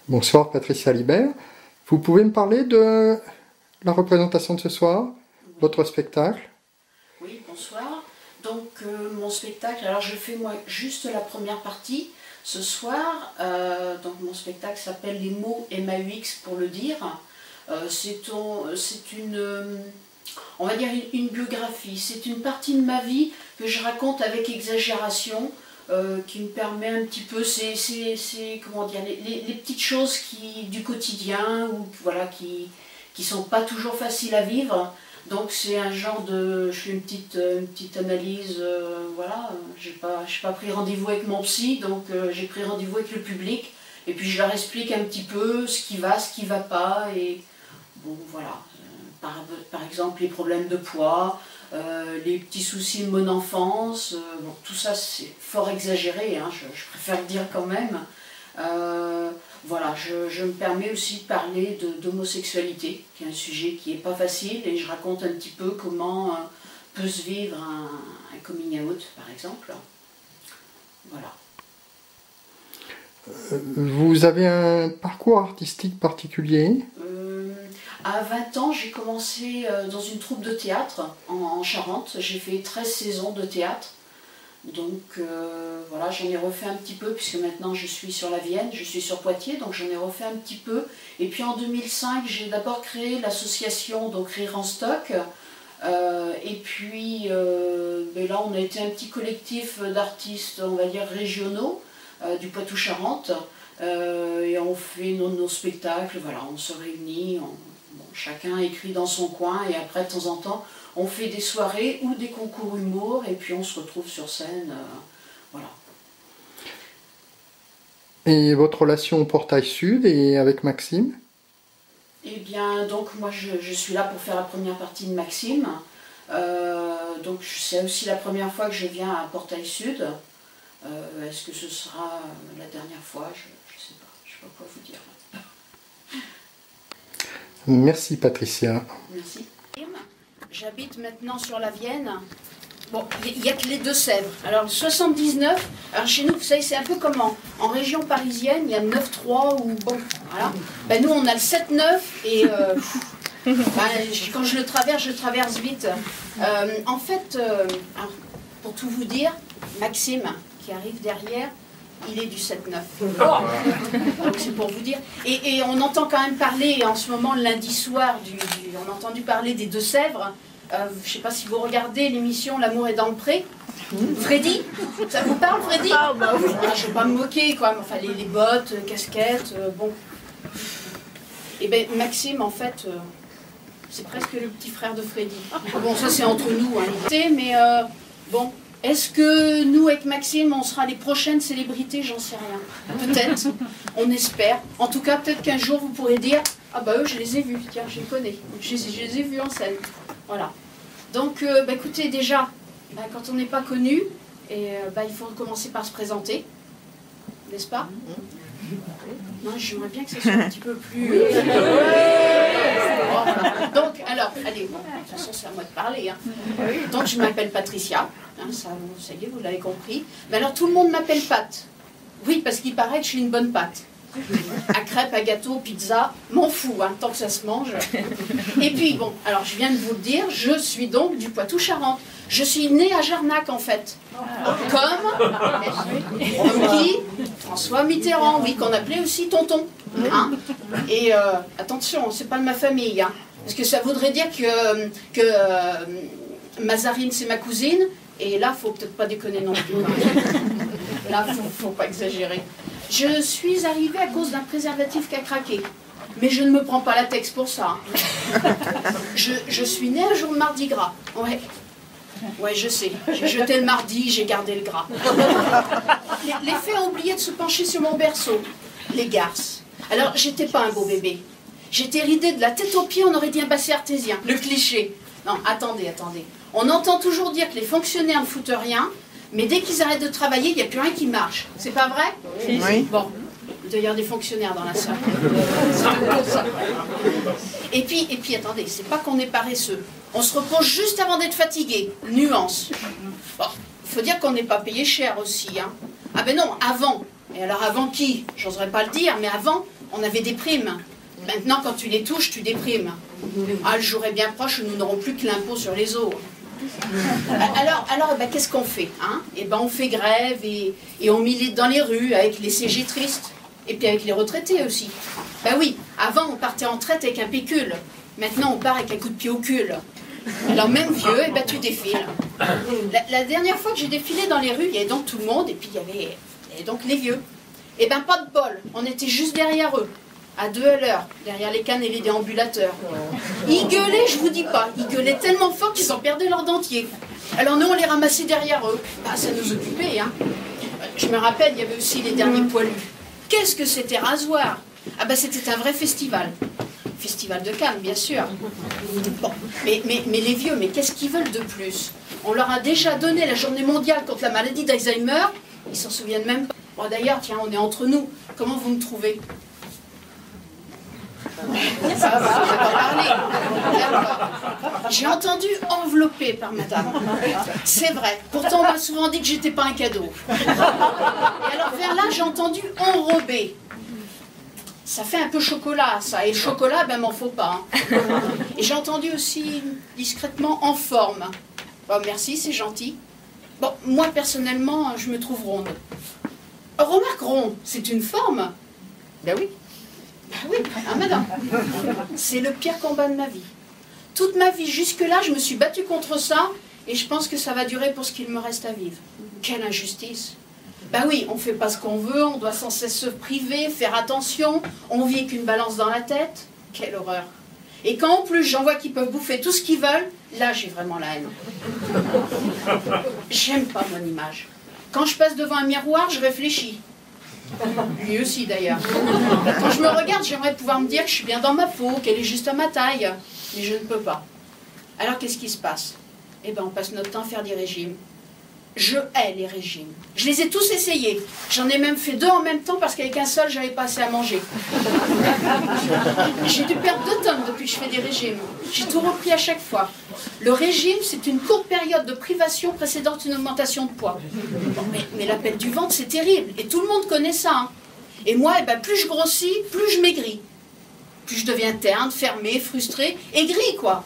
Bonsoir Patricia Libert. Vous pouvez me parler de la représentation de ce soir, votre spectacle? Oui, bonsoir. Donc mon spectacle, alors je fais moi juste la première partie ce soir. Donc mon spectacle s'appelle Les mots MAUX pour le dire. C'est une, on va dire une biographie. C'est une partie de ma vie que je raconte avec exagération. Qui me permet un petit peu, comment dire, les petites choses du quotidien ou voilà, qui sont pas toujours faciles à vivre. Donc c'est un genre de, je fais une petite analyse, voilà, j'ai pas pris rendez-vous avec mon psy, donc j'ai pris rendez-vous avec le public et puis je leur explique un petit peu ce qui va pas et bon voilà, par exemple les problèmes de poids. Les petits soucis de mon enfance, bon, tout ça c'est fort exagéré, hein, je préfère le dire quand même. Voilà, je me permets aussi de parler d'homosexualité, qui est un sujet qui n'est pas facile, et je raconte un petit peu comment peut se vivre un coming out, par exemple. Voilà. Vous avez un parcours artistique particulier? À 20 ans, j'ai commencé dans une troupe de théâtre en Charente. J'ai fait 13 saisons de théâtre. Donc voilà, j'en ai refait un petit peu, puisque maintenant je suis sur la Vienne, je suis sur Poitiers, donc j'en ai refait un petit peu. Et puis en 2005, j'ai d'abord créé l'association donc Rire en Stock. Et puis là, on a été un petit collectif d'artistes, on va dire régionaux, du Poitou-Charentes. Et on fait nos spectacles, voilà, on se réunit, chacun écrit dans son coin et après de temps en temps on fait des soirées ou des concours humour et puis on se retrouve sur scène, voilà. Et votre relation au Portail Sud et avec Maxime? Eh bien donc moi je suis là pour faire la première partie de Maxime, donc c'est aussi la première fois que je viens à Portail Sud. Est-ce que ce sera la dernière fois? Je ne sais pas, je ne sais pas quoi vous dire. Merci Patricia. Merci. J'habite maintenant sur la Vienne. Bon, il n'y a que les Deux-Sèvres. Alors le 79, alors chez nous, vous savez, c'est un peu comme en région parisienne, il y a 9-3 ou bon, voilà. Ben, nous, on a le 7-9 et quand je le traverse vite. En fait, pour tout vous dire, Maxime, qui arrive derrière, il est du 7-9. Donc c'est pour vous dire. Et on entend quand même parler, en ce moment, le lundi soir, on a entendu parler des Deux-Sèvres. Je ne sais pas si vous regardez l'émission L'amour est dans le pré. Freddy, ça vous parle, Freddy? Ah, bah oui. Je ne vais pas me moquer, quoi. Enfin, les bottes, casquettes, bon. Et bien, Maxime, en fait, c'est presque le petit frère de Freddy. Bon, ça, c'est entre nous, hein. Mais bon. Est-ce que nous, avec Maxime, on sera les prochaines célébrités? J'en sais rien. Peut-être, on espère. En tout cas, peut-être qu'un jour, vous pourrez dire « Ah bah eux, je les ai vus, tiens, je les connais. Je les ai vus en scène. » Voilà. Donc, écoutez, déjà, quand on n'est pas connu, il faut commencer par se présenter. N'est-ce pas? Non, j'aimerais bien que ça soit un petit peu plus... Donc, alors, allez, bon, de toute façon, c'est à moi de parler. Hein. Donc, je m'appelle Patricia. Hein, ça y est, vous l'avez compris. Mais alors, tout le monde m'appelle Pat. Oui, parce qu'il paraît que je suis une bonne pâte. À crêpes, à gâteau, pizza, m'en fous, hein, tant que ça se mange. Et puis, bon, alors, je viens de vous le dire, je suis donc du Poitou-Charentes. Je suis née à Jarnac, en fait. Comme qui? François Mitterrand, oui, qu'on appelait aussi Tonton. Hein. Et attention, c'est pas de ma famille, hein, parce que ça voudrait dire que Mazarine, c'est ma cousine, et là, faut peut-être pas déconner non plus. Là, faut pas exagérer. Je suis arrivée à cause d'un préservatif qui a craqué. Mais je ne me prends pas la tête pour ça. Je suis née un jour de Mardi Gras. Ouais. Ouais, je sais. J'ai jeté le mardi, j'ai gardé le gras. Les fées ont oublié de se pencher sur mon berceau. Les garces. Alors, j'étais pas un beau bébé. J'étais ridée de la tête aux pieds, on aurait dit un basset artésien. Le cliché. Non, attendez. On entend toujours dire que les fonctionnaires ne foutent rien, mais dès qu'ils arrêtent de travailler, il n'y a plus rien qui marche. C'est pas vrai? Oui. Bon. Il doit y avoir des fonctionnaires dans la salle. Et puis, attendez, c'est pas qu'on est paresseux. On se repose juste avant d'être fatigué. Nuance. Bon, il faut dire qu'on n'est pas payé cher aussi. Hein. Ah ben non, avant. Et alors avant qui? J'oserais pas le dire, mais avant, on avait des primes. Maintenant, quand tu les touches, tu déprimes. Ah, le jour est bien proche, nous n'aurons plus que l'impôt sur les eaux. Alors ben, qu'est-ce qu'on fait hein? Eh ben, on fait grève et on milite dans les rues avec les CG tristes. Et puis avec les retraités aussi. Ben oui, avant on partait en retraite avec un pécule. Maintenant on part avec un coup de pied au cul. Alors même vieux, eh ben, tu défiles. La dernière fois que j'ai défilé dans les rues, il y avait donc tout le monde et puis il y avait donc les vieux. Eh ben pas de bol, on était juste derrière eux. À 2 à l'heure, derrière les cannes et les déambulateurs. Ils gueulaient, je vous dis pas, ils gueulaient tellement fort qu'ils en perdaient leur dentier. Alors nous on les ramassait derrière eux. Ah, ça nous occupait, hein. Je me rappelle, il y avait aussi les derniers poilus. Qu'est-ce que c'était rasoir? Ah ben c'était un vrai festival. Festival de Cannes, bien sûr. Bon, mais les vieux, mais qu'est-ce qu'ils veulent de plus? On leur a déjà donné la journée mondiale contre la maladie d'Alzheimer. Ils s'en souviennent même pas. Bon, d'ailleurs, tiens, on est entre nous. Comment vous me trouvez? Ça va, on va pas parler. D'accord. J'ai entendu enveloppé par madame. C'est vrai. Pourtant, on m'a souvent dit que j'étais pas un cadeau. Et alors, vers là, j'ai entendu enrobé. Ça fait un peu chocolat, ça. Et le chocolat, ben, m'en faut pas. Hein. Et j'ai entendu aussi discrètement en forme. Bon, merci, c'est gentil. Bon, moi, personnellement, je me trouve ronde. Remarque, rond, c'est une forme. Ben oui. Ben oui, hein, madame. C'est le pire combat de ma vie. Toute ma vie, jusque-là, je me suis battue contre ça, et je pense que ça va durer pour ce qu'il me reste à vivre. Quelle injustice! Ben oui, on ne fait pas ce qu'on veut, on doit sans cesse se priver, faire attention, on vit avec une balance dans la tête. Quelle horreur! Et quand en plus j'en vois qu'ils peuvent bouffer tout ce qu'ils veulent, là j'ai vraiment la haine. J'aime pas mon image. Quand je passe devant un miroir, je réfléchis. Lui aussi d'ailleurs. Quand je me regarde, j'aimerais pouvoir me dire que je suis bien dans ma peau, qu'elle est juste à ma taille. Mais je ne peux pas. Alors qu'est-ce qui se passe? Eh bien on passe notre temps à faire des régimes. Je hais les régimes. Je les ai tous essayés. J'en ai même fait 2 en même temps parce qu'avec un seul, j'avais pas assez à manger. J'ai dû perdre 2 tonnes depuis que je fais des régimes. J'ai tout repris à chaque fois. Le régime, c'est une courte période de privation précédant une augmentation de poids. Bon, mais la perte du ventre, c'est terrible. Et tout le monde connaît ça. Hein. Et moi, eh ben, plus je grossis, plus je maigris. Plus je deviens terne, fermée, frustrée, aigrie, quoi.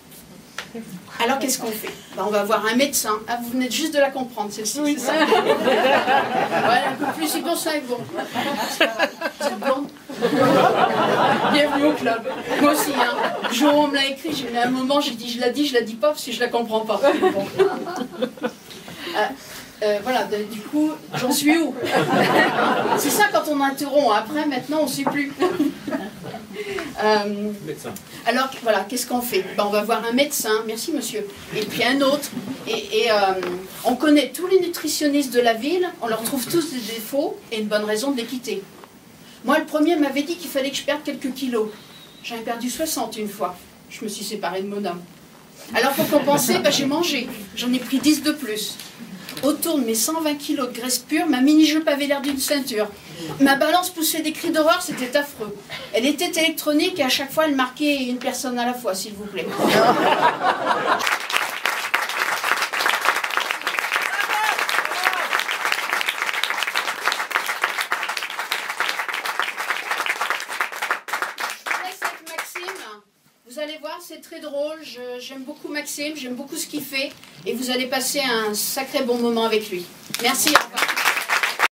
Alors qu'est-ce qu'on fait? Ben, on va voir un médecin. Ah, vous venez juste de la comprendre, celle-ci. Oui, c'est ça. Voilà, un peu plus, c'est pour ça, bon. Vous êtes blonde? Bienvenue au club. Moi aussi, hein. Le jour où on me l'a écrit, j'ai eu un moment, j'ai dit, je la dis pas parce que je la comprends pas. Bon. Voilà, du coup, j'en suis où? C'est ça quand on interrompt. Après, maintenant, on ne sait plus. Alors, voilà, qu'est-ce qu'on fait? Ben, on va voir un médecin, merci monsieur, et puis un autre. Et on connaît tous les nutritionnistes de la ville, on leur trouve tous des défauts et une bonne raison de les quitter. Moi, le premier m'avait dit qu'il fallait que je perde quelques kilos. J'en ai perdu 60 une fois. Je me suis séparée de mon homme. Alors, pour compenser, ben, j'ai mangé. J'en ai pris 10 de plus. Autour de mes 120 kilos de graisse pure, ma mini-jupe avait l'air d'une ceinture. Ma balance poussait des cris d'horreur, c'était affreux. Elle était électronique et à chaque fois, elle marquait une personne à la fois, s'il vous plaît. Vous allez voir, c'est très drôle, j'aime beaucoup Maxime, j'aime beaucoup ce qu'il fait et vous allez passer un sacré bon moment avec lui. Merci.